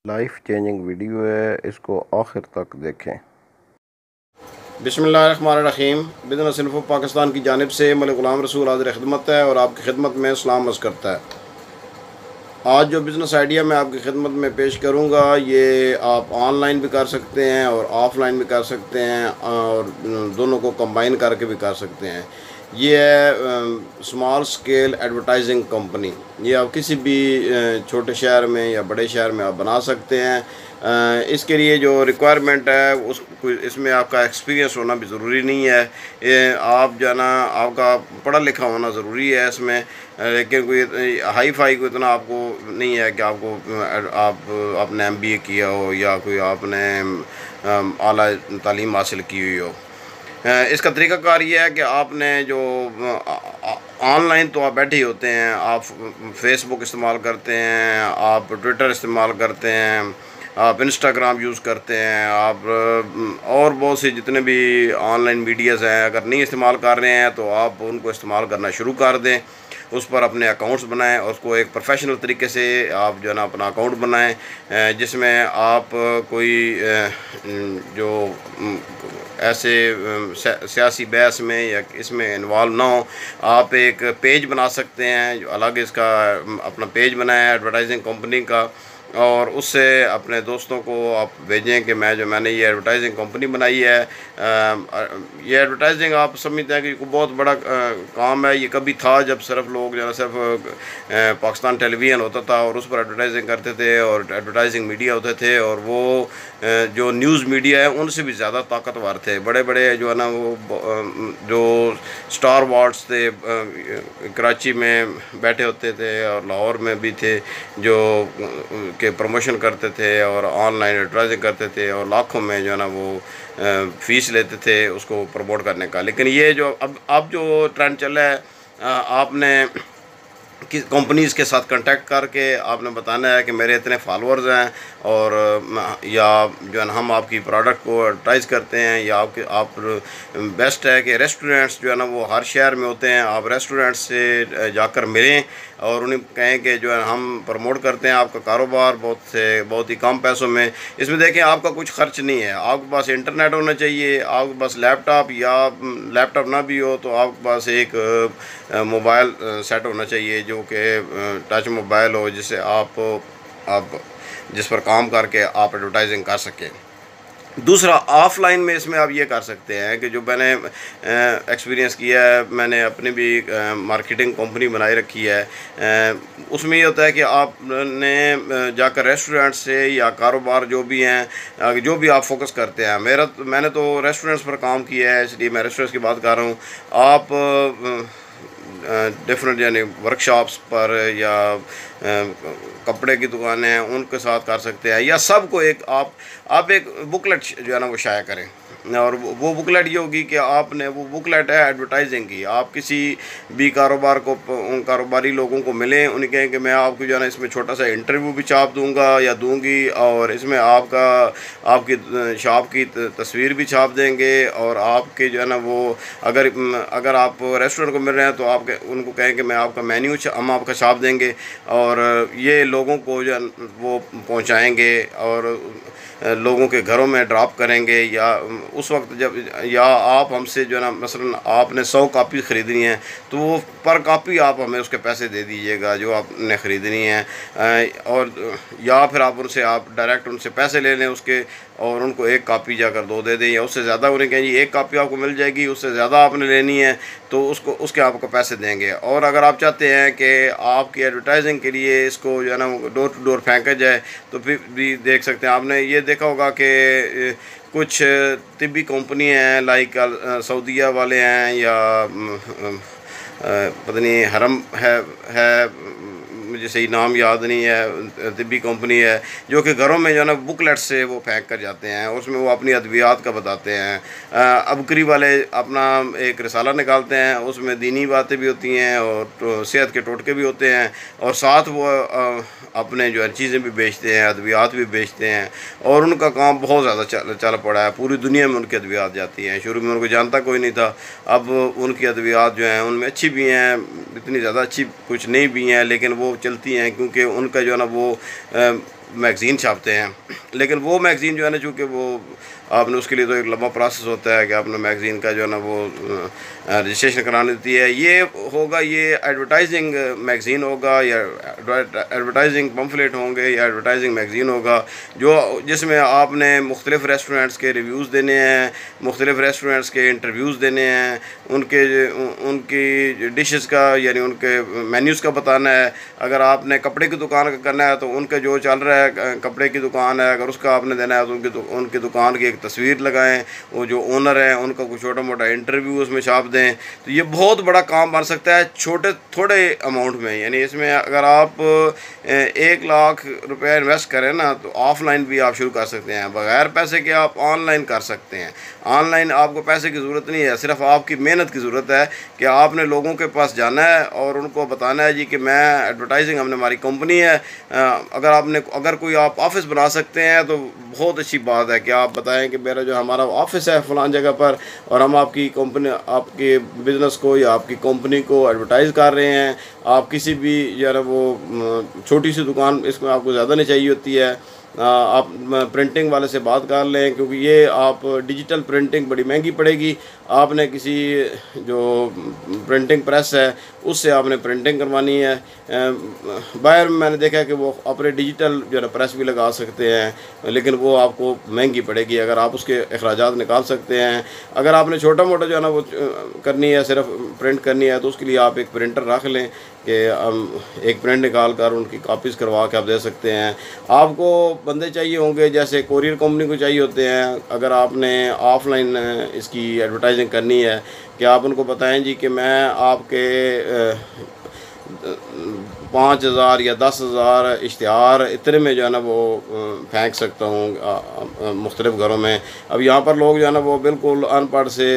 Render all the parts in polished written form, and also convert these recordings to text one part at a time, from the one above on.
Life changing video है, इसको आखिर तक देखें। बिस्मिल्लाहिर्रहमानिर्रहीम। बिज़नेस इन्फो पाकिस्तान की जानिब से मलिक ग़ुलाम रसूल हाज़िर खिदमत है और आपकी खिदमत में सलाम अर्ज़ करता है। आज जो बिज़नेस आइडिया मैं आपकी खिदमत में पेश करूंगा, ये आप ऑनलाइन भी कर सकते हैं और ऑफ़लाइन भी कर सकते हैं और दोनों को कंबाइन करके भी कर सकते हैं। ये है स्मॉल स्केल एडवर्टाइजिंग कंपनी। ये आप किसी भी छोटे शहर में या बड़े शहर में आप बना सकते हैं। इसके लिए जो रिक्वायरमेंट है उस इसमें आपका एक्सपीरियंस होना भी ज़रूरी नहीं है। ये आप जो है ना, आपका पढ़ा लिखा होना ज़रूरी है इसमें, लेकिन कोई हाई फाई को इतना आपको नहीं है कि आपने एमबीए किया हो या कोई आपने आला तालीम हासिल की हुई हो। इसका तरीक़ाकार ये है कि आपने जो ऑनलाइन तो आप बैठे ही होते हैं, आप फेसबुक इस्तेमाल करते हैं, आप ट्विटर इस्तेमाल करते हैं, आप इंस्टाग्राम यूज़ करते हैं, आप और बहुत सी जितने भी ऑनलाइन मीडियाज़ हैं, अगर नहीं इस्तेमाल कर रहे हैं तो आप उनको इस्तेमाल करना शुरू कर दें। उस पर अपने अकाउंट्स बनाएं और उसको एक प्रोफेशनल तरीके से आप जो है ना अपना अकाउंट बनाएं, जिसमें आप कोई जो ऐसे सियासी बहस में या इसमें इन्वॉल्व ना हो। आप एक पेज बना सकते हैं, जो अलग इसका अपना पेज बनाएं एडवर्टाइजिंग कंपनी का, और उससे अपने दोस्तों को आप भेजें कि मैंने ये एडवर्टाइजिंग कंपनी बनाई है। ये एडवर्टाइजिंग आप समझते हैं कि बहुत बड़ा काम है। ये कभी था जब सिर्फ लोग जो है सिर्फ पाकिस्तान टेलीविज़न होता था और उस पर एडवर्टाइजिंग करते थे और एडवर्टाइजिंग मीडिया होते थे, और वो जो न्यूज़ मीडिया है उनसे भी ज़्यादा ताकतवर थे। बड़े बड़े जो है ना वो जो स्टार वार्ड्स थे कराची में बैठे होते थे और लाहौर में भी थे, जो के प्रमोशन करते थे और ऑनलाइन एडवर्टाइजिंग करते थे और लाखों में जो है ना वो फ़ीस लेते थे उसको प्रमोट करने का। लेकिन ये जो अब जो ट्रेंड चल रहा है, आपने किस कंपनीज़ के साथ कांटेक्ट करके आपने बताना है कि मेरे इतने फॉलोअर्स हैं, और या जो है ना हम आपकी प्रोडक्ट को एडवर्टाइज़ करते हैं, या आप बेस्ट है कि रेस्टोरेंट्स जो है ना वो हर शहर में होते हैं, आप रेस्टोरेंट्स से जाकर मिलें और उन्हें कहें कि जो है हम प्रमोट करते हैं आपका कारोबार बहुत ही कम पैसों में। इसमें देखें आपका कुछ खर्च नहीं है, आपके पास इंटरनेट होना चाहिए, आपके पास लैपटॉप, या लैपटॉप ना भी हो तो आपके पास एक मोबाइल सेट होना चाहिए जो कि टच मोबाइल हो, जिससे आप जिस पर काम करके आप एडवर्टाइजिंग कर सकें। दूसरा, ऑफ़लाइन में इसमें आप ये कर सकते हैं कि जो मैंने एक्सपीरियंस किया है, मैंने अपनी भी मार्केटिंग कंपनी बनाई रखी है। उसमें ये होता है कि आपने जाकर रेस्टोरेंट से या कारोबार जो भी हैं, जो भी आप फोकस करते हैं, मैंने तो रेस्टोरेंट्स पर काम किया है, इसलिए मैं रेस्टोरेंट्स की बात कर रहा हूँ। आप डिफरेंट यानी वर्कशॉप्स पर या कपड़े की दुकानें हैं उनके साथ कर सकते हैं, या सबको आप एक बुकलेट जो है ना वो शाया करें, और वो बुकलेट ये होगी कि आपने वो बुकलेट है एडवर्टाइजिंग की। आप किसी भी कारोबार को, उन कारोबारी लोगों को मिलें, उन्हें कहें कि मैं आपको जो है ना इसमें छोटा सा इंटरव्यू भी छाप दूंगा या दूंगी, और इसमें आपकी शॉप की तस्वीर भी छाप देंगे, और आपके जो है ना वो अगर आप रेस्टोरेंट को मिल रहे हैं तो उनको कहें कि मैं आपका मेन्यू हम आपका छाप देंगे, और ये लोगों को जो है वो पहुंचाएंगे और लोगों के घरों में ड्रॉप करेंगे। या उस वक्त जब या आप हमसे जो है ना मसलन आपने 100 कापी ख़रीदनी है तो वो पर कापी आप हमें उसके पैसे दे दीजिएगा जो आपने ख़रीदनी है, और या फिर आप डायरेक्ट उनसे पैसे ले लें उसके, और उनको एक कापी जाकर 2 दे दें, या उससे ज़्यादा उन्हें कहें जी एक कापी आपको मिल जाएगी, उससे ज़्यादा आपने लेनी है तो उसके आपको पैसे देंगे। और अगर आप चाहते हैं कि आपकी एडवर्टाइजिंग के लिए इसको जो है ना डोर टू डोर फेंका जाए, तो फिर भी देख सकते हैं। आपने ये देखा होगा कि कुछ तिब्बी कंपनी हैं, लाइक सऊदीया वाले हैं, या पता नहीं हरम है, मुझे सही नाम याद नहीं है, तिब्बी कंपनी है, जो कि घरों में जो है ना बुकलेट से वो फेंक कर जाते हैं, उसमें वो अपनी अद्वियात का बताते हैं। अबकरी वाले अपना एक रिसाला निकालते हैं, उसमें दीनी बातें भी होती हैं और सेहत के टोटके भी होते हैं, और साथ वो अपने जो है चीज़ें भी बेचते हैं, अद्वियात भी बेचते हैं, और उनका काम बहुत ज़्यादा चल पड़ा है। पूरी दुनिया में उनकी अद्वियात जाती हैं। शुरू में उनको जानता कोई नहीं था, अब उनकी अद्वियात जो हैं उनमें अच्छी भी हैं, इतनी ज़्यादा अच्छी कुछ नहीं भी हैं, लेकिन वो चलती हैं क्योंकि उनका जो है ना वो मैगज़ीन छापते हैं, लेकिन वो मैगज़ीन जो है ना, चूँकि वो आपने उसके लिए तो एक लंबा प्रोसेस होता है कि आपने मैगज़ीन का जो है ना वो रजिस्ट्रेशन करानी होती है। ये होगा, ये एडवर्टाइजिंग मैगज़ीन होगा या एडवर्टाइजिंग पम्फलेट होंगे या एडवर्टाइजिंग मैगज़ीन होगा, जो जिसमें आपने मुख्तलिफ़ रेस्टोरेंट्स के रिव्यूज़ देने हैं, मुख्तलिफ़ रेस्टोरेंट्स के इंटरव्यूज़ देने हैं, उनकी डिशेस का यानी उनके मेन्यूज़ का बताना है। अगर आपने कपड़े की दुकान का करना है तो उनका जो चल रहा है, कपड़े की दुकान है, अगर उसका आपने देना है तो उनकी दुकान की एक तस्वीर लगाएं, वो जो ओनर है उनका कुछ छोटा मोटा इंटरव्यू उसमें छाप दें। तो ये बहुत बड़ा काम बन सकता है छोटे थोड़े अमाउंट में। यानी इसमें अगर आप 1 लाख रुपए इन्वेस्ट करें ना, तो ऑफलाइन भी आप शुरू कर सकते हैं, बगैर पैसे के आप ऑनलाइन कर सकते हैं। ऑनलाइन आपको पैसे की ज़रूरत नहीं है, सिर्फ आपकी मेहनत की ज़रूरत है कि आपने लोगों के पास जाना है और उनको बताना है जी कि मैं एडवर्टाइजिंग, हमने हमारी कंपनी है। अगर कोई आप ऑफ़िस बना सकते हैं तो बहुत अच्छी बात है कि आप बताएं कि मेरा जो हमारा ऑफ़िस है फ़लाँ जगह पर, और हम आपकी कंपनी, आपके बिज़नेस को या आपकी कंपनी को एडवर्टाइज़ कर रहे हैं। आप किसी भी जो है वो छोटी सी दुकान, इसमें आपको ज़्यादा नहीं चाहिए होती है, आप प्रिंटिंग वाले से बात कर लें, क्योंकि ये आप डिजिटल प्रिंटिंग बड़ी महंगी पड़ेगी। आपने किसी जो प्रिंटिंग प्रेस है उससे आपने प्रिंटिंग करवानी है। बाहर में मैंने देखा है कि वो अपने डिजिटल जो है प्रेस भी लगा सकते हैं, लेकिन वो आपको महंगी पड़ेगी। अगर आप उसके अखराजात निकाल सकते हैं, अगर आपने छोटा मोटा जो है ना वो करनी है, सिर्फ प्रिंट करनी है, तो उसके लिए आप एक प्रिंटर रख लें कि एक प्रिंट निकाल कर उनकी कापीज़ करवा के आप दे सकते हैं। आपको बंदे चाहिए होंगे जैसे कोरियर कंपनी को चाहिए होते हैं। अगर आपने ऑफलाइन इसकी एडवर्टाइजिंग करनी है कि आप उनको बताएं जी कि मैं आपके 5,000 या 10,000 इश्तिहार इतने में जो है ना वो फेंक सकता हूँ मुख्तलिफ़ घरों में। अब यहाँ पर लोग जो है ना वो बिल्कुल अनपढ़ से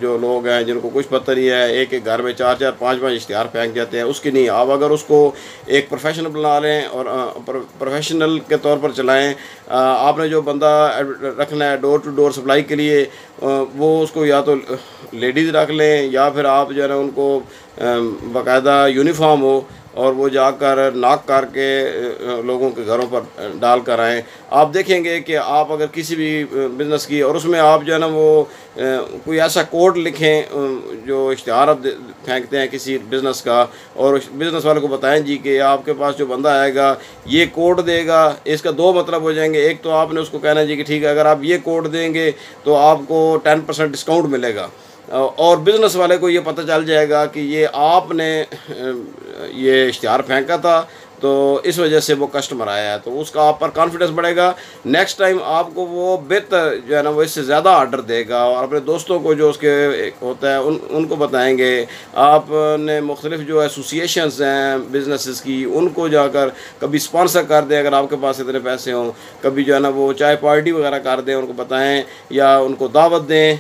जो लोग हैं जिनको कुछ पता नहीं है, एक एक घर में 4-4, 5-5 इश्तिहार फेंक जाते हैं। उसकी नहीं, आप अगर उसको एक प्रोफेशनल बना लें और प्रोफेशनल के तौर पर चलाएँ। आपने जो बंदा रखना है डोर टू डोर सप्लाई के लिए, वो उसको या तो लेडीज़ रख लें या फिर आप जो है ना उनको बाकायदा यूनिफॉर्म हो और वो जाकर नॉक करके लोगों के घरों पर डाल कर आएँ। आप देखेंगे कि आप अगर किसी भी बिज़नेस की, और उसमें आप जो है ना वो कोई ऐसा कोड लिखें जो इश्तिहार आप फेंकते हैं किसी बिज़नेस का, और बिज़नेस वाले को बताएं जी कि आपके पास जो बंदा आएगा ये कोड देगा। इसका 2 मतलब हो जाएंगे। एक तो आपने उसको कहना जी कि ठीक है, अगर आप ये कोड देंगे तो आपको 10% डिस्काउंट मिलेगा, और बिज़नेस वाले को ये पता चल जाएगा कि ये आपने ये इश्तिहार फेंका था तो इस वजह से वो कस्टमर आया है, तो उसका आप पर कॉन्फिडेंस बढ़ेगा। नेक्स्ट टाइम आपको वो बेहतर जो है ना वो इससे ज़्यादा ऑर्डर देगा, और अपने दोस्तों को जो उसके होता है उनको बताएंगे। आपने मुख्तलिफ जो एसोसिएशंस हैं बिज़नेसेस की, उनको जाकर कभी स्पॉन्सर कर दें अगर आपके पास इतने पैसे हों, कभी जो है ना वो चाय पार्टी वगैरह कर दें, उनको बताएं या उनको दावत दें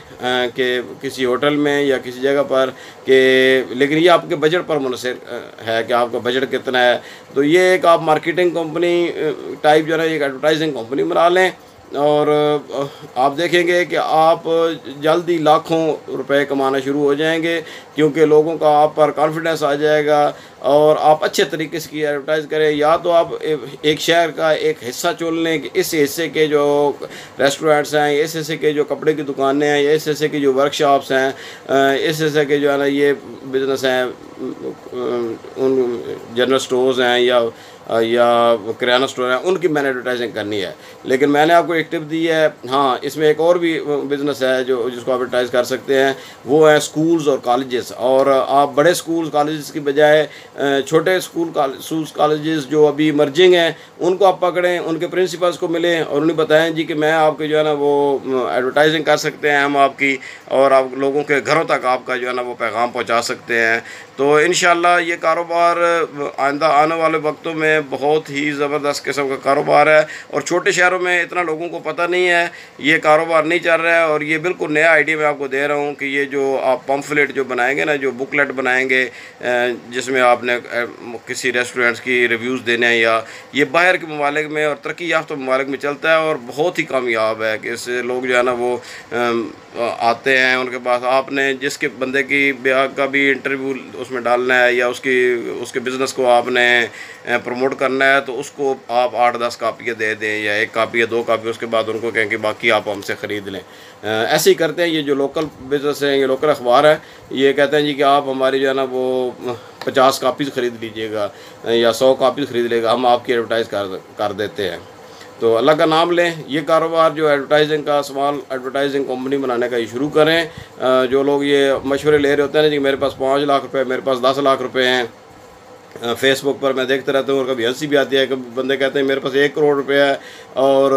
कि किसी होटल में या किसी जगह पर कि, लेकिन ये आपके बजट पर मुनहसर है कि आपका बजट कितना है। तो ये एक आप मार्केटिंग कंपनी टाइप जो है एक एडवर्टाइजिंग कंपनी बना लें, और आप देखेंगे कि आप जल्दी लाखों रुपए कमाना शुरू हो जाएंगे, क्योंकि लोगों का आप पर कॉन्फिडेंस आ जाएगा और आप अच्छे तरीके से की एडवर्टाइज़ करें। या तो आप एक शहर का एक हिस्सा चुन लें कि इस हिस्से के जो रेस्टोरेंट्स हैं, इस हिस्से के जो कपड़े की दुकानें हैं, इस हिस्से की जो वर्कशॉप्स हैं, इस हिस्से के जो है ना ये बिज़नेस हैं, उन जनरल स्टोर्स हैं या किराना स्टोर है, उनकी मैंने एडवर्टाइजिंग करनी है। लेकिन मैंने आपको एक टिप दी है। हाँ, इसमें एक और भी बिज़नेस है जिसको एडवर्टाइज़ कर सकते हैं, वो है स्कूल्स और कॉलेजेस। और आप बड़े स्कूल कॉलेजेस की बजाय छोटे स्कूल कॉलेजेस जो अभी इमर्जिंग हैं उनको आप पकड़ें, उनके प्रिंसिपल्स को मिलें और उन्हें बताएं जी कि मैं आपके जो है ना वो एडवर्टाइजिंग कर सकते हैं हम आपकी, और आप लोगों के घरों तक आपका जो है ना वो पैगाम पहुँचा सकते हैं। तो इंशाल्लाह ये कारोबार आइंदा आने वाले वक्तों में बहुत ही ज़बरदस्त किस्म का कारोबार है, और छोटे शहरों में इतना लोगों को पता नहीं है, ये कारोबार नहीं चल रहा है। और ये बिल्कुल नया आइडिया मैं आपको दे रहा हूँ कि ये जो आप पम्फलेट जो बनाएंगे ना, जो बुकलेट बनाएंगे जिसमें आपने किसी रेस्टोरेंट्स की रिव्यूज़ देने हैं, या ये बाहर के ममालिक में और तरक्की याफ्ता ममालिक में चलता है और बहुत ही कामयाब है कि इससे लोग जो है ना वो आते हैं उनके पास। आपने जिसके बंदे की ब्याह का भी इंटरव्यू उसमें डालना है या उसके बिज़नेस को आपने प्रमोट प्रमोट करना है तो उसको आप 8-10 कापियाँ दे दें या 1 कापी या 2 कापी, उसके बाद उनको कहें कि बाकी आप हमसे ख़रीद लें। ऐसे ही करते हैं ये जो लोकल बिज़नेस हैं, ये लोकल अखबार है, ये कहते हैं जी कि आप हमारी जो है ना वो 50 कापीज़ ख़रीद लीजिएगा या 100 कापीज़ ख़रीद लेगा, हम आपकी एडवर्टाइज़ कर देते हैं। तो अल्लाह का नाम लें। ये कारोबार जो एडवर्टाइजिंग का, स्मॉल एडवर्टाइजिंग कंपनी बनाने का ये शुरू करें। जो लोग ये मशवरे ले रहे होते हैं ना जी मेरे पास 5 लाख रुपए, मेरे पास 10 लाख रुपए हैं, फेसबुक पर मैं देखते रहता हूँ और कभी हंसी भी आती है, कभी बंदे कहते हैं मेरे पास 1 करोड़ रुपये है और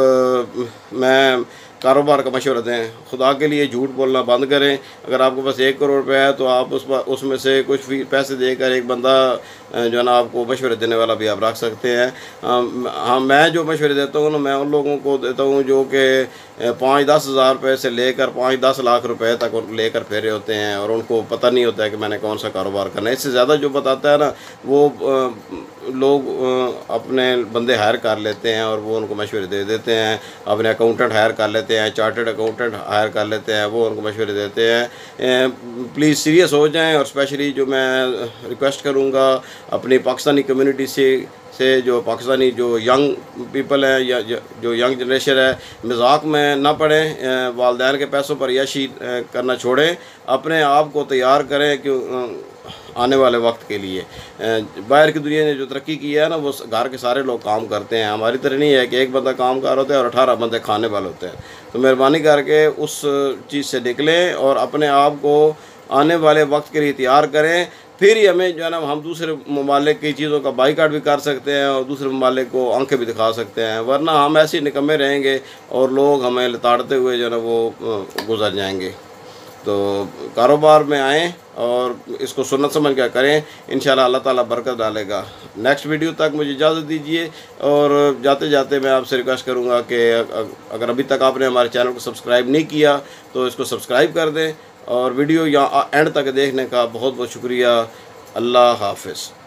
मैं कारोबार का मशवरा दें। खुदा के लिए झूठ बोलना बंद करें। अगर आपके पास 1 करोड़ रुपये है तो आप उसमें से कुछ पैसे देकर एक बंदा जो है ना आपको मशवरे देने वाला भी आप रख सकते हैं। हाँ, मैं जो मशवरे देता हूँ ना, मैं उन लोगों को देता हूँ जो कि 5-10 हज़ार रुपये से लेकर 5-10 लाख रुपए तक लेकर फेरे होते हैं और उनको पता नहीं होता है कि मैंने कौन सा कारोबार करना है। इससे ज़्यादा जो बताता है ना वो लोग अपने बंदे हायर कर लेते हैं और वो उनको मशवरे दे देते हैं। अपने अकाउंटेंट हायर कर लेते हैं, चार्टर्ड अकाउंटेंट हायर कर लेते हैं, वो उनको मशवरे देते हैं। प्लीज़ सीरियस हो जाएं। और स्पेशली जो मैं रिक्वेस्ट करूँगा अपनी पाकिस्तानी कम्युनिटी से जो पाकिस्तानी जो यंग पीपल है या जो यंग जनरेशन है, मजाक में ना पड़ें, वालिदैन के पैसों पर यशी करना छोड़ें, अपने आप को तैयार करें कि आने वाले वक्त के लिए। बाहर की दुनिया ने जो तरक्की की है ना, वो घर के सारे लोग काम करते हैं। हमारी तरह नहीं है कि एक बंदा काम कर होता है और 18 बंदे खाने वाले होते हैं। तो मेहरबानी करके उस चीज़ से निकलें और अपने आप को आने वाले वक्त के लिए तैयार करें। फिर ही हमें जो है ना हम दूसरे ममालिक की चीज़ों का बाइकाट भी कर सकते हैं और दूसरे ममालिक को आंखें भी दिखा सकते हैं, वरना हम ऐसे ही निकम्मे रहेंगे और लोग हमें लताड़ते हुए जो है ना वो गुजर जाएंगे। तो कारोबार में आएँ और इसको सुन्नत समझ कर करें, इंशाल्लाह अल्लाह ताला बरकत डालेगा। नेक्स्ट वीडियो तक मुझे इजाज़त दीजिए और जाते जाते मैं आपसे रिक्वेस्ट करूँगा कि अगर अभी तक आपने हमारे चैनल को सब्सक्राइब नहीं किया तो इसको सब्सक्राइब कर दें और वीडियो यहाँ एंड तक देखने का बहुत बहुत शुक्रिया। अल्लाह हाफ़िज़।